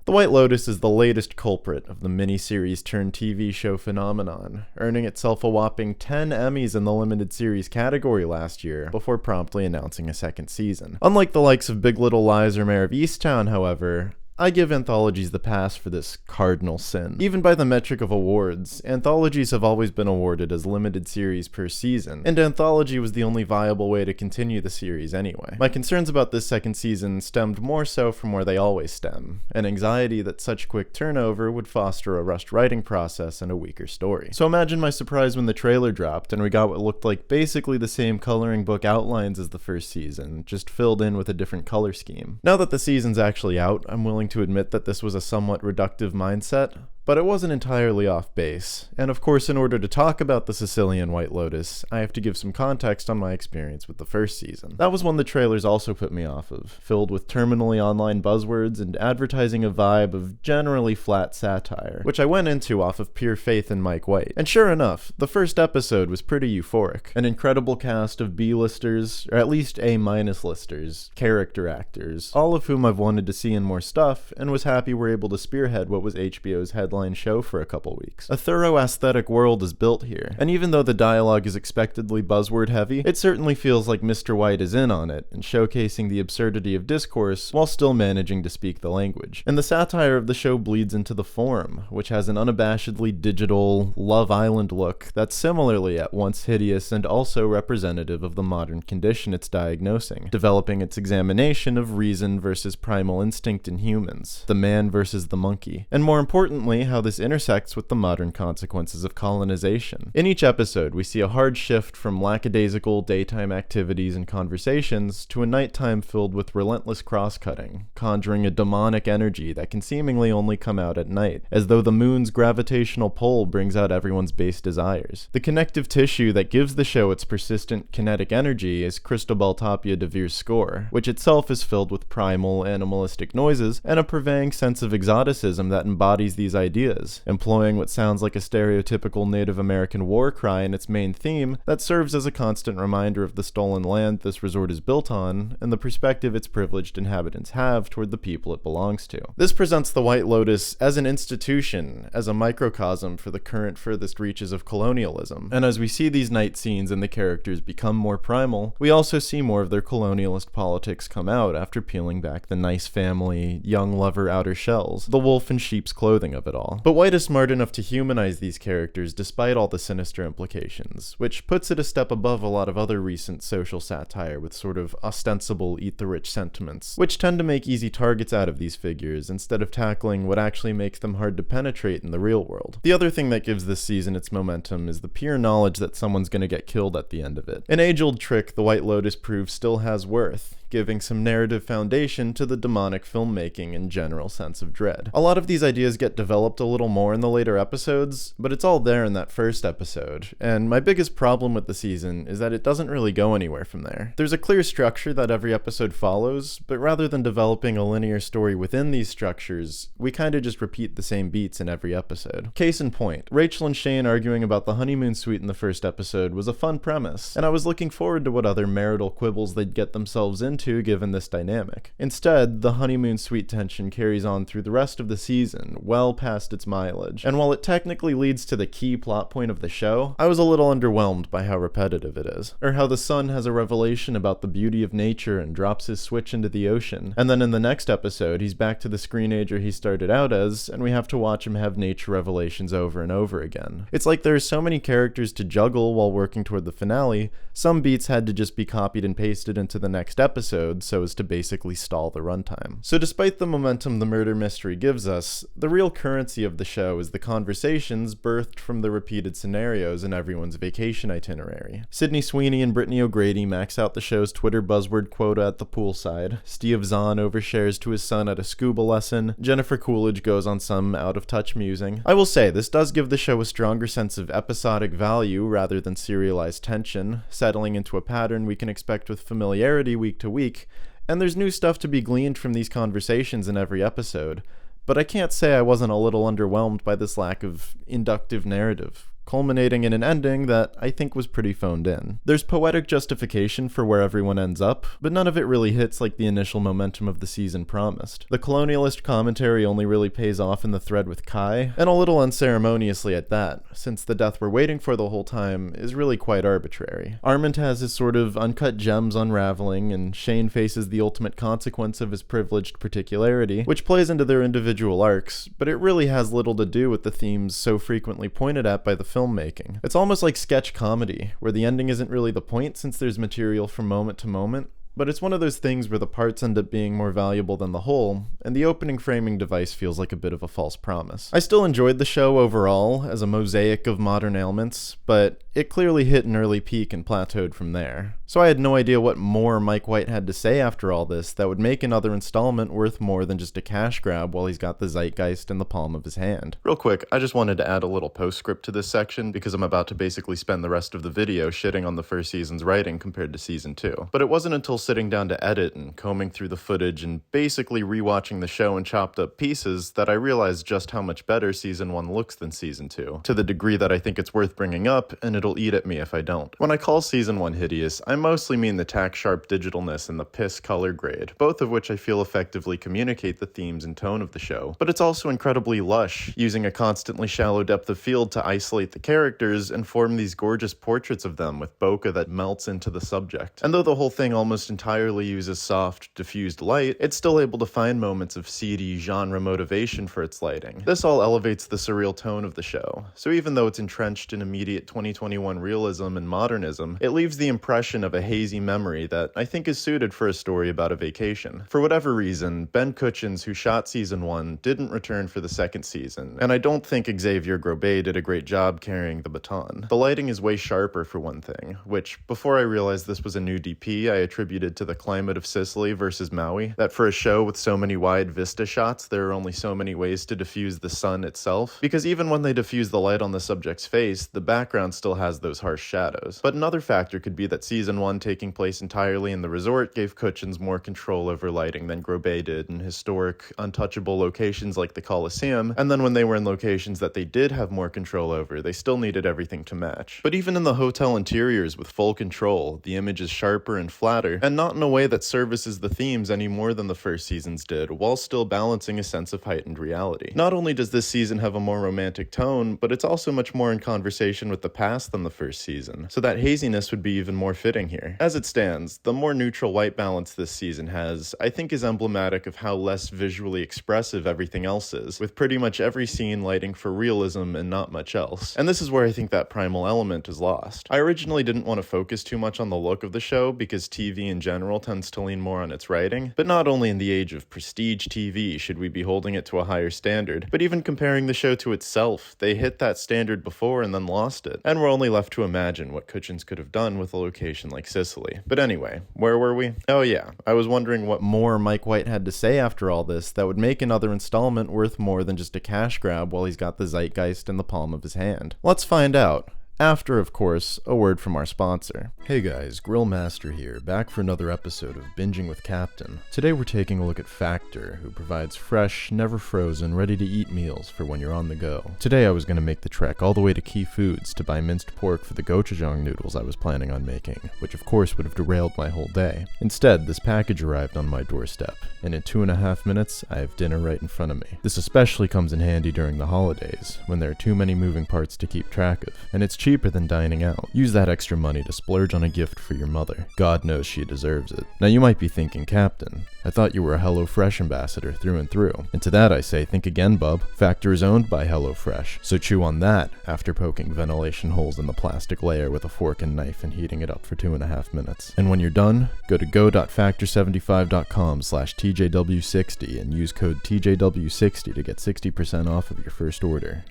The White Lotus is the latest culprit of the miniseries turned TV show phenomenon, earning itself a whopping 10 Emmys in the limited series category last year before promptly announcing a second season. Unlike the likes of Big Little Lies or Mayor of Easttown, however, I give anthologies the pass for this cardinal sin. Even by the metric of awards, anthologies have always been awarded as limited series per season, and anthology was the only viable way to continue the series anyway. My concerns about this second season stemmed more so from where they always stem, an anxiety that such quick turnover would foster a rushed writing process and a weaker story. So imagine my surprise when the trailer dropped and we got what looked like basically the same coloring book outlines as the first season, just filled in with a different color scheme. Now that the season's actually out, I'm willing to admit that this was a somewhat reductive mindset, but it wasn't entirely off base. And of course, in order to talk about the Sicilian White Lotus, I have to give some context on my experience with the first season. That was one the trailers also put me off of, filled with terminally online buzzwords and advertising a vibe of generally flat satire, which I went into off of pure faith in Mike White. And sure enough, the first episode was pretty euphoric. An incredible cast of B-listers, or at least A-minus listers, character actors, all of whom I've wanted to see in more stuff, and was happy we're able to spearhead what was HBO's headline show for a couple weeks. A thorough aesthetic world is built here, and even though the dialogue is expectedly buzzword heavy, it certainly feels like Mr. White is in on it and showcasing the absurdity of discourse while still managing to speak the language. And the satire of the show bleeds into the form, which has an unabashedly digital Love Island look that's similarly at once hideous and also representative of the modern condition it's diagnosing, developing its examination of reason versus primal instinct in humans, the man versus the monkey, and more importantly, how this intersects with the modern consequences of colonization. In each episode, we see a hard shift from lackadaisical daytime activities and conversations to a nighttime filled with relentless cross-cutting, conjuring a demonic energy that can seemingly only come out at night, as though the moon's gravitational pull brings out everyone's base desires. The connective tissue that gives the show its persistent kinetic energy is Cristobal Tapia de Vere's score, which itself is filled with primal, animalistic noises and a purveying sense of exoticism that embodies these ideas, employing what sounds like a stereotypical Native American war cry in its main theme that serves as a constant reminder of the stolen land this resort is built on and the perspective its privileged inhabitants have toward the people it belongs to. This presents the White Lotus as an institution, as a microcosm for the current furthest reaches of colonialism, and as we see these night scenes and the characters become more primal, we also see more of their colonialist politics come out after peeling back the nice family, young lover outer shells, the wolf in sheep's clothing of it all. But White is smart enough to humanize these characters despite all the sinister implications, which puts it a step above a lot of other recent social satire with sort of ostensible eat-the-rich sentiments, which tend to make easy targets out of these figures instead of tackling what actually makes them hard to penetrate in the real world. The other thing that gives this season its momentum is the pure knowledge that someone's gonna get killed at the end of it. An age-old trick the White Lotus proves still has worth, giving some narrative foundation to the demonic filmmaking and general sense of dread. A lot of these ideas get developed a little more in the later episodes, but it's all there in that first episode, and my biggest problem with the season is that it doesn't really go anywhere from there. There's a clear structure that every episode follows, but rather than developing a linear story within these structures, we kinda just repeat the same beats in every episode. Case in point, Rachel and Shane arguing about the honeymoon suite in the first episode was a fun premise, and I was looking forward to what other marital quibbles they'd get themselves into given this dynamic. Instead, the honeymoon suite tension carries on through the rest of the season, well past its mileage, and while it technically leads to the key plot point of the show, I was a little underwhelmed by how repetitive it is. Or how the son has a revelation about the beauty of nature and drops his switch into the ocean, and then in the next episode he's back to the screenager he started out as, and we have to watch him have nature revelations over and over again. It's like there are so many characters to juggle while working toward the finale, some beats had to just be copied and pasted into the next episode so as to basically stall the runtime. So despite the momentum the murder mystery gives us, the real currency of the show is the conversations birthed from the repeated scenarios in everyone's vacation itinerary. Sydney Sweeney and Brittany O'Grady max out the show's Twitter buzzword quota at the poolside, Steve Zahn overshares to his son at a scuba lesson, Jennifer Coolidge goes on some out-of-touch musing. I will say, this does give the show a stronger sense of episodic value rather than serialized tension, settling into a pattern we can expect with familiarity week to week, and there's new stuff to be gleaned from these conversations in every episode, but I can't say I wasn't a little underwhelmed by this lack of inductive narrative culminating in an ending that I think was pretty phoned in. There's poetic justification for where everyone ends up, but none of it really hits like the initial momentum of the season promised. The colonialist commentary only really pays off in the thread with Kai, and a little unceremoniously at that, since the death we're waiting for the whole time is really quite arbitrary. Armand has his sort of uncut gems unraveling, and Shane faces the ultimate consequence of his privileged particularity, which plays into their individual arcs, but it really has little to do with the themes so frequently pointed at by the filmmaking. It's almost like sketch comedy, where the ending isn't really the point since there's material from moment to moment, but it's one of those things where the parts end up being more valuable than the whole, and the opening framing device feels like a bit of a false promise. I still enjoyed the show overall, as a mosaic of modern ailments, but it clearly hit an early peak and plateaued from there. So I had no idea what more Mike White had to say after all this that would make another installment worth more than just a cash grab while he's got the zeitgeist in the palm of his hand. Real quick, I just wanted to add a little postscript to this section because I'm about to basically spend the rest of the video shitting on the first season's writing compared to season 2. But it wasn't until sitting down to edit and combing through the footage and basically rewatching the show in chopped up pieces that I realized just how much better season 1 looks than season 2, to the degree that I think it's worth bringing up, and it'll eat at me if I don't. When I call season 1 hideous, I mostly mean the tack-sharp digitalness and the piss color grade, both of which I feel effectively communicate the themes and tone of the show. But it's also incredibly lush, using a constantly shallow depth of field to isolate the characters and form these gorgeous portraits of them with bokeh that melts into the subject. And though the whole thing almost entirely uses soft, diffused light, it's still able to find moments of seedy genre motivation for its lighting. This all elevates the surreal tone of the show, so even though it's entrenched in immediate 2021 realism and modernism, it leaves the impression of a hazy memory that I think is suited for a story about a vacation. For whatever reason, Ben Kutchins, who shot season 1, didn't return for the second season, and I don't think Xavier Grobet did a great job carrying the baton. The lighting is way sharper for one thing, which, before I realized this was a new DP, I attributed to the climate of Sicily versus Maui, that for a show with so many wide vista shots, there are only so many ways to diffuse the sun itself, because even when they diffuse the light on the subject's face, the background still has those harsh shadows. But another factor could be that season 1 taking place entirely in the resort gave Kutchins more control over lighting than Grobet did in historic, untouchable locations like the Colosseum, and then when they were in locations that they did have more control over, they still needed everything to match. But even in the hotel interiors with full control, the image is sharper and flatter, and not in a way that services the themes any more than the first seasons did, while still balancing a sense of heightened reality. Not only does this season have a more romantic tone, but it's also much more in conversation with the past than the first season, so that haziness would be even more fitting here. As it stands, the more neutral white balance this season has, I think, is emblematic of how less visually expressive everything else is, with pretty much every scene lighting for realism and not much else. And this is where I think that primal element is lost. I originally didn't want to focus too much on the look of the show because TV in general tends to lean more on its writing, but not only in the age of prestige TV should we be holding it to a higher standard, but even comparing the show to itself, they hit that standard before and then lost it, and we're only left to imagine what Kutchins could have done with a location like Sicily. But anyway, where were we? Oh yeah, I was wondering what more Mike White had to say after all this that would make another installment worth more than just a cash grab while he's got the zeitgeist in the palm of his hand. Let's find out. After, of course, a word from our sponsor. Hey guys, Grillmaster here, back for another episode of Binging with Captain. Today we're taking a look at Factor, who provides fresh, never frozen, ready-to-eat meals for when you're on the go. Today I was going to make the trek all the way to Key Foods to buy minced pork for the gochujang noodles I was planning on making, which of course would have derailed my whole day. Instead, this package arrived on my doorstep, and in 2.5 minutes, I have dinner right in front of me. This especially comes in handy during the holidays, when there are too many moving parts to keep track of, and it's cheaper than dining out. Use that extra money to splurge on a gift for your mother. God knows she deserves it. Now you might be thinking, Captain, I thought you were a HelloFresh ambassador through and through. And to that I say, think again, bub. Factor is owned by HelloFresh, so chew on that after poking ventilation holes in the plastic layer with a fork and knife and heating it up for 2.5 minutes. And when you're done, go to go.factor75.com/TJW60 and use code TJW60 to get 60% off of your first order.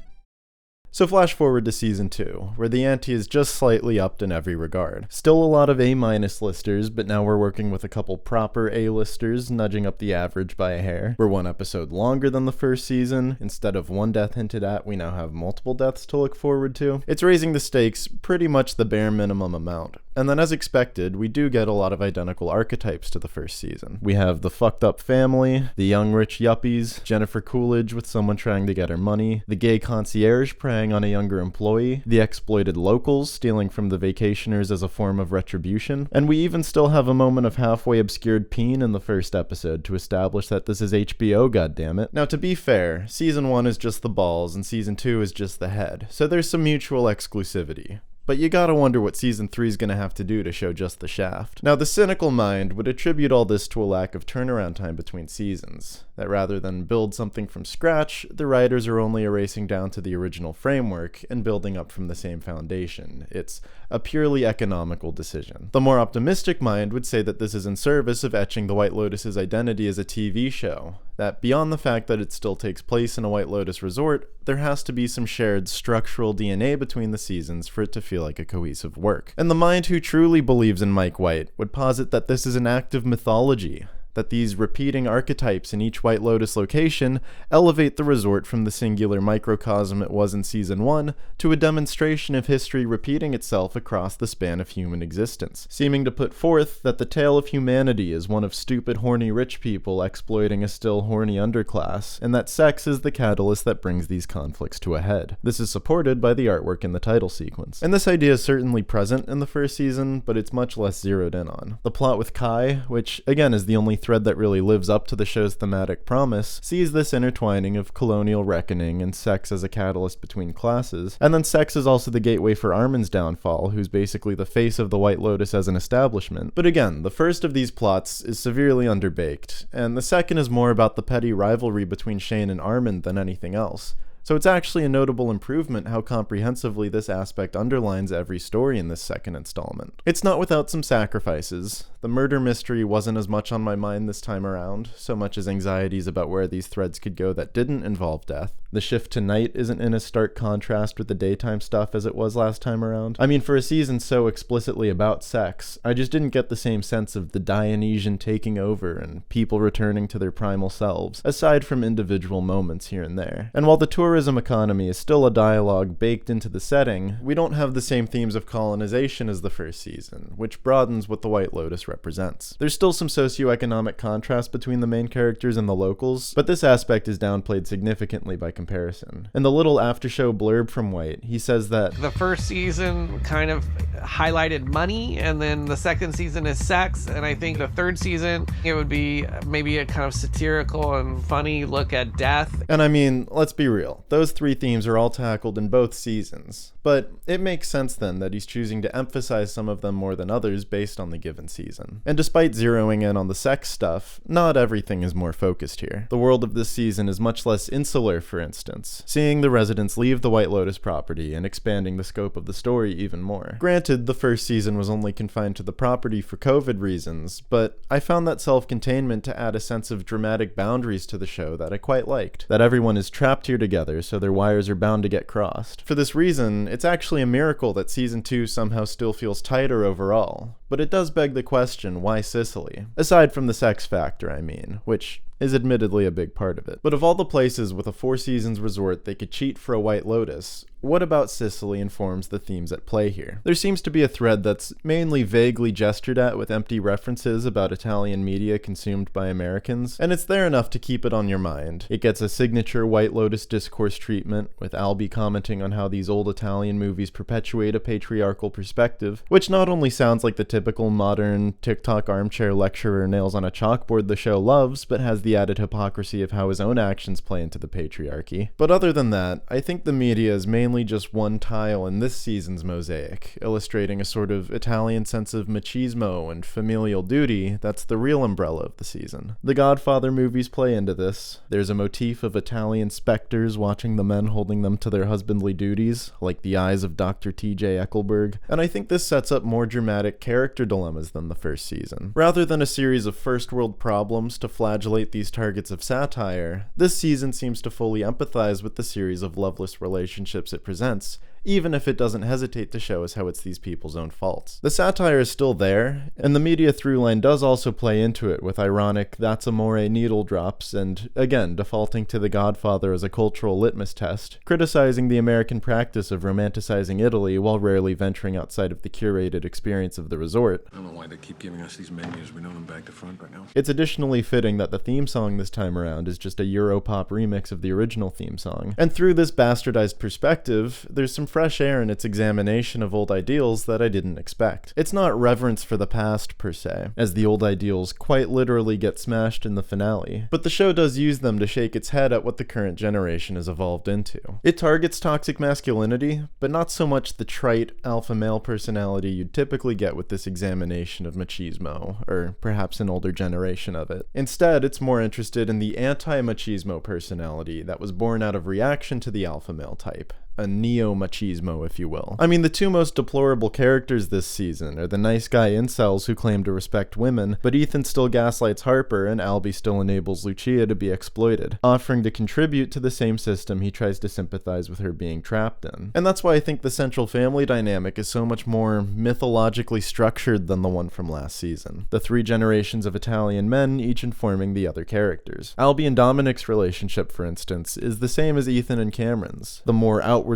So flash forward to season 2, where the ante is just slightly upped in every regard. Still a lot of A- listers, but now we're working with a couple proper A-listers, nudging up the average by a hair. We're one episode longer than the first season. Instead of one death hinted at, we now have multiple deaths to look forward to. It's raising the stakes pretty much the bare minimum amount. And then as expected, we do get a lot of identical archetypes to the first season. We have the fucked up family, the young rich yuppies, Jennifer Coolidge with someone trying to get her money, the gay concierge preying preying on a younger employee, the exploited locals stealing from the vacationers as a form of retribution, and we even still have a moment of halfway obscured peen in the first episode to establish that this is HBO, goddammit. Now, to be fair, Season 1 is just the balls and Season 2 is just the head, so there's some mutual exclusivity. But you gotta wonder what Season 3 is gonna have to do to show just the shaft. Now, the cynical mind would attribute all this to a lack of turnaround time between seasons. That rather than build something from scratch, the writers are only erasing down to the original framework and building up from the same foundation. It's a purely economical decision. The more optimistic mind would say that this is in service of etching the White Lotus's identity as a TV show. That beyond the fact that it still takes place in a White Lotus resort, there has to be some shared structural DNA between the seasons for it to feel like a cohesive work. And the mind who truly believes in Mike White would posit that this is an act of mythology, that these repeating archetypes in each White Lotus location elevate the resort from the singular microcosm it was in Season 1 to a demonstration of history repeating itself across the span of human existence, seeming to put forth that the tale of humanity is one of stupid, horny rich people exploiting a still horny underclass, and that sex is the catalyst that brings these conflicts to a head. This is supported by the artwork in the title sequence. And this idea is certainly present in the first season, but it's much less zeroed in on. The plot with Kai, which again is the only thread that really lives up to the show's thematic promise, sees this intertwining of colonial reckoning and sex as a catalyst between classes, and then sex is also the gateway for Armin's downfall, who's basically the face of the White Lotus as an establishment. But again, the first of these plots is severely underbaked, and the second is more about the petty rivalry between Shane and Armin than anything else. So it's actually a notable improvement how comprehensively this aspect underlines every story in this second installment. It's not without some sacrifices. The murder mystery wasn't as much on my mind this time around, so much as anxieties about where these threads could go that didn't involve death. The shift to night isn't in as stark contrast with the daytime stuff as it was last time around. I mean, for a season so explicitly about sex, I just didn't get the same sense of the Dionysian taking over and people returning to their primal selves, aside from individual moments here and there. And while the tourism economy is still a dialogue baked into the setting, we don't have the same themes of colonization as the first season, which broadens what the White Lotus represents. There's still some socioeconomic contrast between the main characters and the locals, but this aspect is downplayed significantly by comparison. In the little after-show blurb from White, he says that the first season kind of highlighted money, and then the second season is sex, and I think the third season, it would be maybe a kind of satirical and funny look at death. And I mean, let's be real, those three themes are all tackled in both seasons, but it makes sense then that he's choosing to emphasize some of them more than others based on the given season. And despite zeroing in on the sex stuff, not everything is more focused here. The world of this season is much less insular, for instance, seeing the residents leave the White Lotus property and expanding the scope of the story even more. Granted, the first season was only confined to the property for COVID reasons, but I found that self-containment to add a sense of dramatic boundaries to the show that I quite liked. That everyone is trapped here together, so their wires are bound to get crossed. For this reason, it's actually a miracle that Season 2 somehow still feels tighter overall, but it does beg the question, why Sicily? Aside from the sex factor, I mean, which is admittedly a big part of it. But of all the places with a 4 seasons resort they could cheat for a White Lotus, what about Sicily informs the themes at play here? There seems to be a thread that's mainly vaguely gestured at with empty references about Italian media consumed by Americans, and it's there enough to keep it on your mind. It gets a signature White Lotus discourse treatment, with Albie commenting on how these old Italian movies perpetuate a patriarchal perspective, which not only sounds like the typical modern TikTok armchair lecturer nails on a chalkboard the show loves, but has the added hypocrisy of how his own actions play into the patriarchy. But other than that, I think the media is mainly just one tile in this season's mosaic, illustrating a sort of Italian sense of machismo and familial duty that's the real umbrella of the season. The Godfather movies play into this. There's a motif of Italian specters watching the men holding them to their husbandly duties, like the eyes of Dr. T.J. Eckelberg, and I think this sets up more dramatic character dilemmas than the first season. Rather than a series of first-world problems to flagellate these targets of satire, this season seems to fully empathize with the series of loveless relationships it presents, even if it doesn't hesitate to show us how it's these people's own faults. The satire is still there, and the media through line does also play into it with ironic "that's amore" needle drops and, again, defaulting to The Godfather as a cultural litmus test, criticizing the American practice of romanticizing Italy while rarely venturing outside of the curated experience of the resort. I don't know why they keep giving us these menus. We know them back to front right now. It's additionally fitting that the theme song this time around is just a Europop remix of the original theme song. And through this bastardized perspective, there's some fresh air in its examination of old ideals that I didn't expect. It's not reverence for the past per se, as the old ideals quite literally get smashed in the finale, but the show does use them to shake its head at what the current generation has evolved into. It targets toxic masculinity, but not so much the trite alpha male personality you'd typically get with this examination of machismo, or perhaps an older generation of it. Instead, it's more interested in the anti-machismo personality that was born out of reaction to the alpha male type. A neo-machismo, if you will. I mean, the two most deplorable characters this season are the nice guy incels who claim to respect women, but Ethan still gaslights Harper and Albie still enables Lucia to be exploited, offering to contribute to the same system he tries to sympathize with her being trapped in. And that's why I think the central family dynamic is so much more mythologically structured than the one from last season. The three generations of Italian men each informing the other characters. Albie and Dominic's relationship, for instance, is the same as Ethan and Cameron's. The more outwardly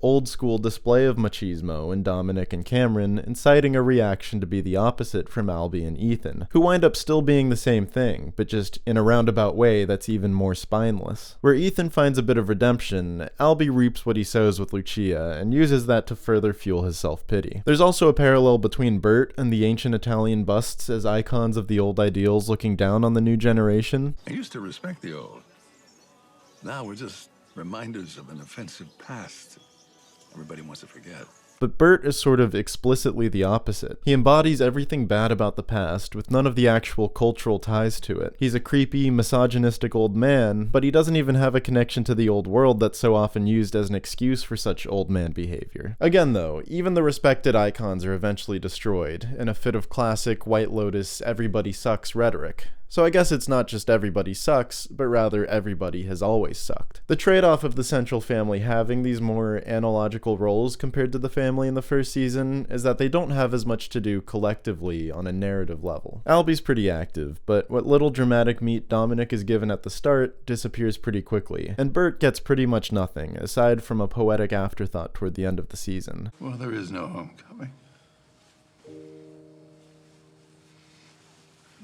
old-school display of machismo in Dominic and Cameron, inciting a reaction to be the opposite from Albie and Ethan, who wind up still being the same thing, but just in a roundabout way that's even more spineless. Where Ethan finds a bit of redemption, Albie reaps what he sows with Lucia, and uses that to further fuel his self-pity. There's also a parallel between Bert and the ancient Italian busts as icons of the old ideals looking down on the new generation. I used to respect the old. Now we're just reminders of an offensive past everybody wants to forget. But Bert is sort of explicitly the opposite. He embodies everything bad about the past, with none of the actual cultural ties to it. He's a creepy, misogynistic old man, but he doesn't even have a connection to the old world that's so often used as an excuse for such old man behavior. Again though, even the respected icons are eventually destroyed, in a fit of classic White Lotus everybody sucks rhetoric. So I guess it's not just everybody sucks, but rather everybody has always sucked. The trade-off of the central family having these more analogical roles compared to the family in the first season is that they don't have as much to do collectively on a narrative level. Albie's pretty active, but what little dramatic meat Dominic is given at the start disappears pretty quickly, and Bert gets pretty much nothing, aside from a poetic afterthought toward the end of the season. Well, there is no homecoming.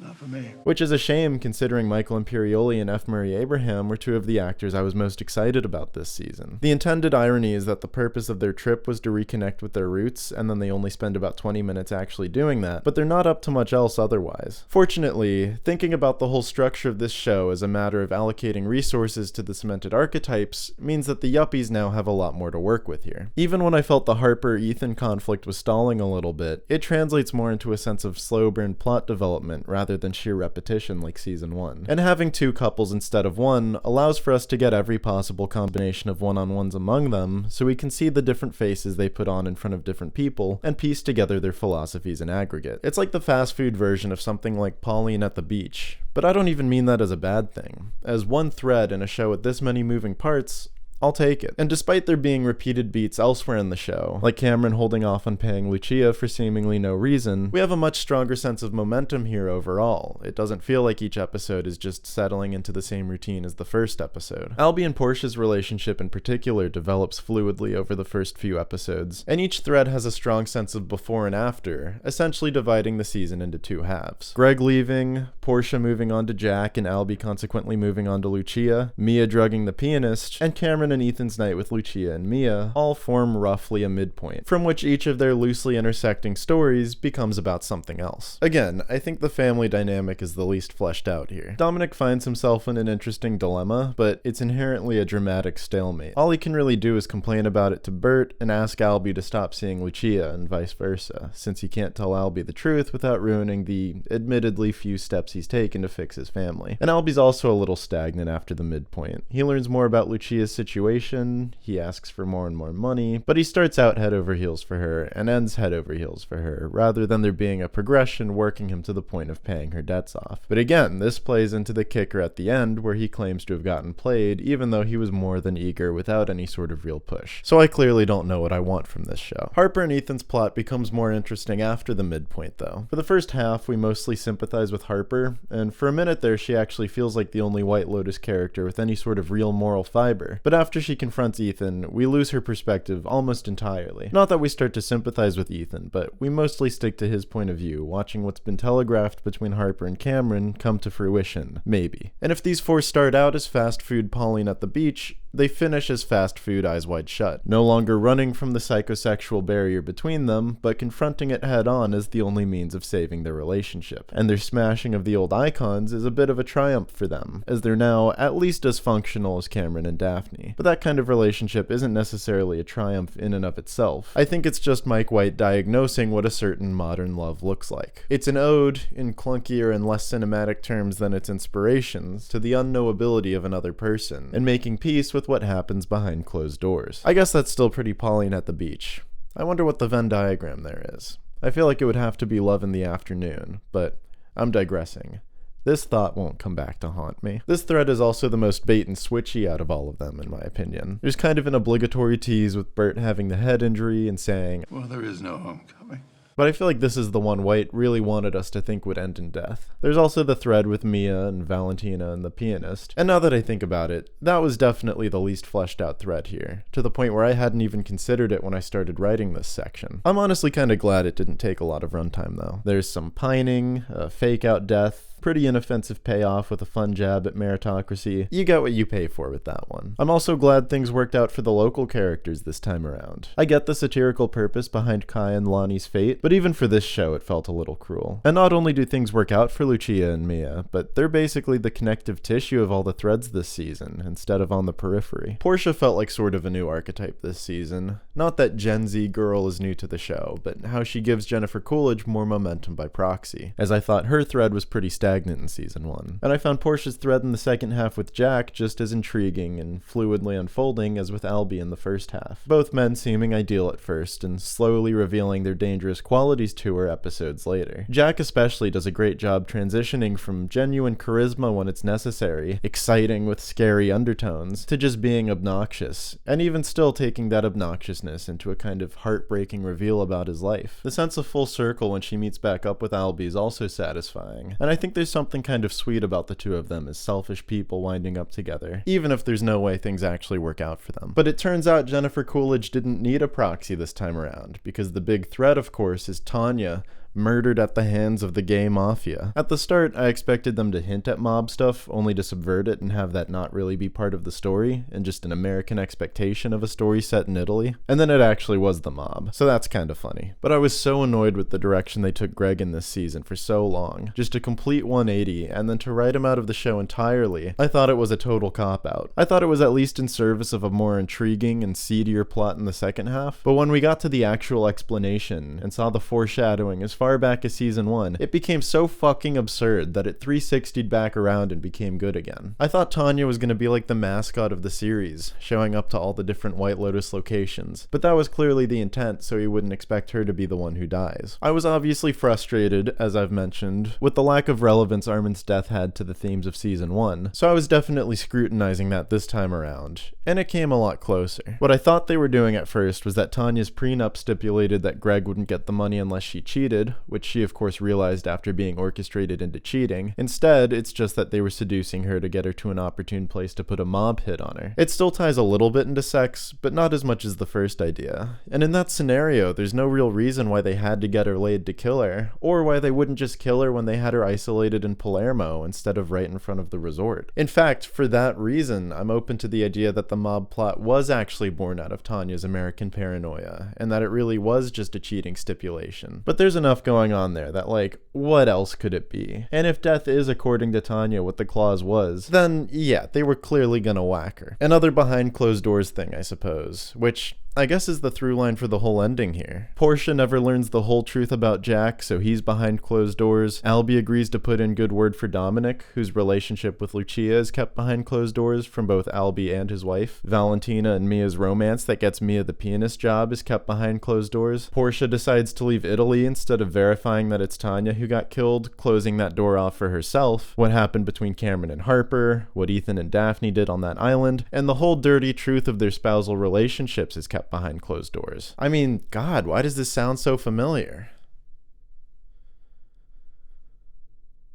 Not for me. Which is a shame considering Michael Imperioli and F. Murray Abraham were two of the actors I was most excited about this season. The intended irony is that the purpose of their trip was to reconnect with their roots, and then they only spend about 20 minutes actually doing that, but they're not up to much else otherwise. Fortunately, thinking about the whole structure of this show as a matter of allocating resources to the cemented archetypes means that the yuppies now have a lot more to work with here. Even when I felt the Harper-Ethan conflict was stalling a little bit, it translates more into a sense of slow burn plot development rather than sheer repetition like season 1. And having two couples instead of one allows for us to get every possible combination of one-on-ones among them, so we can see the different faces they put on in front of different people and piece together their philosophies in aggregate. It's like the fast food version of something like Pauline at the Beach, but I don't even mean that as a bad thing. As one thread in a show with this many moving parts, I'll take it. And despite there being repeated beats elsewhere in the show, like Cameron holding off on paying Lucia for seemingly no reason, we have a much stronger sense of momentum here overall. It doesn't feel like each episode is just settling into the same routine as the first episode. Albie and Portia's relationship in particular develops fluidly over the first few episodes, and each thread has a strong sense of before and after, essentially dividing the season into two halves. Greg leaving, Portia moving on to Jack, and Albie consequently moving on to Lucia, Mia drugging the pianist, and Cameron and Ethan's night with Lucia and Mia all form roughly a midpoint, from which each of their loosely intersecting stories becomes about something else. Again, I think the family dynamic is the least fleshed out here. Dominic finds himself in an interesting dilemma, but it's inherently a dramatic stalemate. All he can really do is complain about it to Bert and ask Albie to stop seeing Lucia and vice versa, since he can't tell Albie the truth without ruining the admittedly few steps he's taken to fix his family. And Albie's also a little stagnant after the midpoint. He learns more about Lucia's situation situation, he asks for more and more money, but he starts out head over heels for her and ends head over heels for her, rather than there being a progression working him to the point of paying her debts off. But again, this plays into the kicker at the end where he claims to have gotten played, even though he was more than eager without any sort of real push. So I clearly don't know what I want from this show. Harper and Ethan's plot becomes more interesting after the midpoint though. For the first half, we mostly sympathize with Harper, and for a minute there she actually feels like the only White Lotus character with any sort of real moral fiber. But after she confronts Ethan, we lose her perspective almost entirely. Not that we start to sympathize with Ethan, but we mostly stick to his point of view, watching what's been telegraphed between Harper and Cameron come to fruition, maybe. And if these four start out as fast food Pauline at the beach, they finish as fast food Eyes Wide Shut, no longer running from the psychosexual barrier between them, but confronting it head on as the only means of saving their relationship. And their smashing of the old icons is a bit of a triumph for them, as they're now at least as functional as Cameron and Daphne. But that kind of relationship isn't necessarily a triumph in and of itself. I think it's just Mike White diagnosing what a certain modern love looks like. It's an ode, in clunkier and less cinematic terms than its inspirations, to the unknowability of another person, and making peace with what happens behind closed doors. I guess that's still pretty Pauline at the beach. I wonder what the Venn diagram there is. I feel like it would have to be love in the afternoon, but I'm digressing. This thought won't come back to haunt me. This thread is also the most bait and switchy out of all of them, in my opinion. There's kind of an obligatory tease with Bert having the head injury and saying, Well, there is no homecoming. but I feel like this is the one White really wanted us to think would end in death. There's also the thread with Mia and Valentina and the pianist. And now that I think about it, that was definitely the least fleshed out thread here, to the point where I hadn't even considered it when I started writing this section. I'm honestly kind of glad it didn't take a lot of runtime though. There's some pining, a fake out death, pretty inoffensive payoff with a fun jab at meritocracy. You get what you pay for with that one. I'm also glad things worked out for the local characters this time around. I get the satirical purpose behind Kai and Lonnie's fate, but even for this show it felt a little cruel. And not only do things work out for Lucia and Mia, but they're basically the connective tissue of all the threads this season, instead of on the periphery. Portia felt like sort of a new archetype this season. Not that Gen Z girl is new to the show, but how she gives Jennifer Coolidge more momentum by proxy, as I thought her thread was pretty stagnant in season 1. And I found Portia's thread in the second half with Jack just as intriguing and fluidly unfolding as with Albie in the first half. Both men seeming ideal at first and slowly revealing their dangerous qualities to her episodes later. Jack especially does a great job transitioning from genuine charisma when it's necessary, exciting with scary undertones, to just being obnoxious, and even still taking that obnoxiousness into a kind of heartbreaking reveal about his life. The sense of full circle when she meets back up with Albie is also satisfying, and I think there's something kind of sweet about the two of them as selfish people winding up together, even if there's no way things actually work out for them. But it turns out Jennifer Coolidge didn't need a proxy this time around, because the big threat, of course, is Tanya, murdered at the hands of the gay mafia. At the start, I expected them to hint at mob stuff, only to subvert it and have that not really be part of the story, and just an American expectation of a story set in Italy. And then it actually was the mob, so that's kind of funny. But I was so annoyed with the direction they took Greg in this season for so long. Just a complete 180, and then to write him out of the show entirely, I thought it was a total cop-out. I thought it was at least in service of a more intriguing and seedier plot in the second half, but when we got to the actual explanation and saw the foreshadowing as far back as season 1, it became so fucking absurd that it 360'd back around and became good again. I thought Tanya was going to be like the mascot of the series, showing up to all the different White Lotus locations, but that was clearly the intent, so you wouldn't expect her to be the one who dies. I was obviously frustrated, as I've mentioned, with the lack of relevance Armin's death had to the themes of season 1, so I was definitely scrutinizing that this time around, and it came a lot closer. What I thought they were doing at first was that Tanya's prenup stipulated that Greg wouldn't get the money unless she cheated, which she of course realized after being orchestrated into cheating. Instead, it's just that they were seducing her to get her to an opportune place to put a mob hit on her. It still ties a little bit into sex, but not as much as the first idea. And in that scenario, there's no real reason why they had to get her laid to kill her, or why they wouldn't just kill her when they had her isolated in Palermo instead of right in front of the resort. In fact, for that reason, I'm open to the idea that the mob plot was actually born out of Tanya's American paranoia, and that it really was just a cheating stipulation. But there's enough going on there that, like, what else could it be? And if death is, according to Tanya, what the clause was, then yeah, they were clearly gonna whack her. Another behind closed doors thing, I suppose, which I guess is the through line for the whole ending here. Portia never learns the whole truth about Jack, so he's behind closed doors. Albie agrees to put in good word for Dominic, whose relationship with Lucia is kept behind closed doors from both Albie and his wife. Valentina and Mia's romance that gets Mia the pianist job is kept behind closed doors. Portia decides to leave Italy instead of verifying that it's Tanya who got killed, closing that door off for herself. What happened between Cameron and Harper, what Ethan and Daphne did on that island, and the whole dirty truth of their spousal relationships is kept behind closed doors. I mean, God, why does this sound so familiar?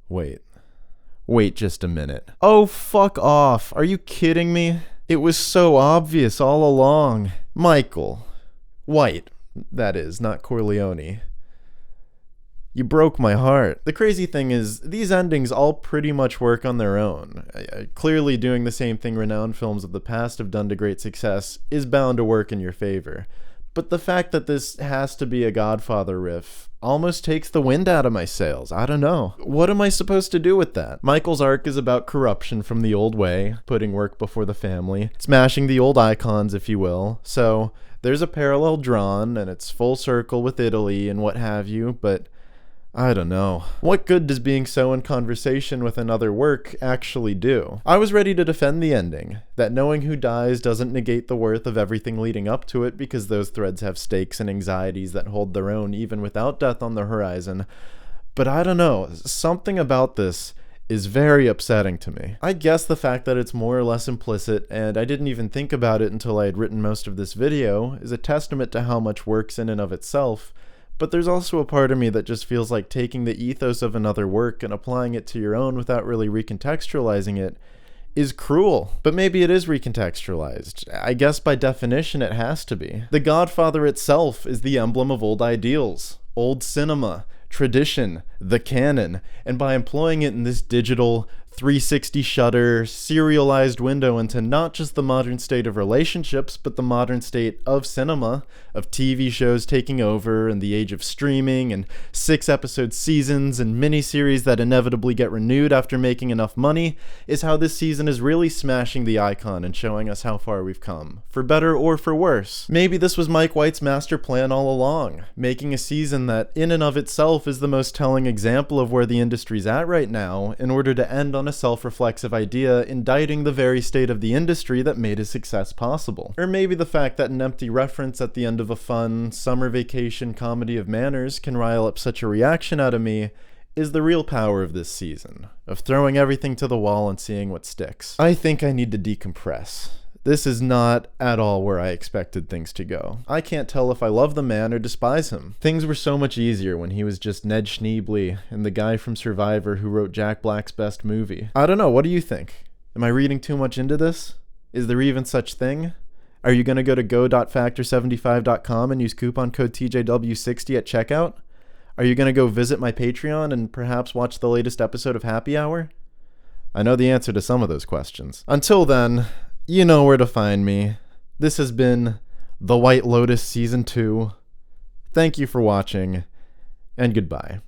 Wait just a minute. Oh, fuck off. Are you kidding me? It was so obvious all along. Michael. White, that is, not Corleone. You broke my heart. The crazy thing is, these endings all pretty much work on their own. Clearly doing the same thing renowned films of the past have done to great success is bound to work in your favor. But the fact that this has to be a Godfather riff almost takes the wind out of my sails. I don't know. What am I supposed to do with that? Michael's arc is about corruption from the old way, putting work before the family, smashing the old icons, if you will. So there's a parallel drawn, and it's full circle with Italy and what have you, but I don't know. What good does being so in conversation with another work actually do? I was ready to defend the ending, that knowing who dies doesn't negate the worth of everything leading up to it because those threads have stakes and anxieties that hold their own even without death on the horizon. But I don't know, something about this is very upsetting to me. I guess the fact that it's more or less implicit, and I didn't even think about it until I had written most of this video, is a testament to how much works in and of itself. But there's also a part of me that just feels like taking the ethos of another work and applying it to your own without really recontextualizing it is cruel. But maybe it is recontextualized. I guess by definition it has to be. The Godfather itself is the emblem of old ideals, old cinema, tradition, the canon, and by employing it in this digital 360 shutter, serialized window into not just the modern state of relationships, but the modern state of cinema, of TV shows taking over, and the age of streaming, and 6-episode seasons, and miniseries that inevitably get renewed after making enough money, is how this season is really smashing the icon and showing us how far we've come, for better or for worse. Maybe this was Mike White's master plan all along, making a season that in and of itself is the most telling example of where the industry's at right now, in order to end on a self-reflexive idea indicting the very state of the industry that made his success possible. Or maybe the fact that an empty reference at the end of a fun, summer vacation comedy of manners can rile up such a reaction out of me is the real power of this season, of throwing everything to the wall and seeing what sticks. I think I need to decompress. This is not at all where I expected things to go. I can't tell if I love the man or despise him. Things were so much easier when he was just Ned Schneebly and the guy from Survivor who wrote Jack Black's best movie. I don't know, what do you think? Am I reading too much into this? Is there even such thing? Are you gonna go to go.factor75.com and use coupon code TJW60 at checkout? Are you gonna go visit my Patreon and perhaps watch the latest episode of Happy Hour? I know the answer to some of those questions. Until then, you know where to find me. This has been The White Lotus Season 2. Thank you for watching, and goodbye.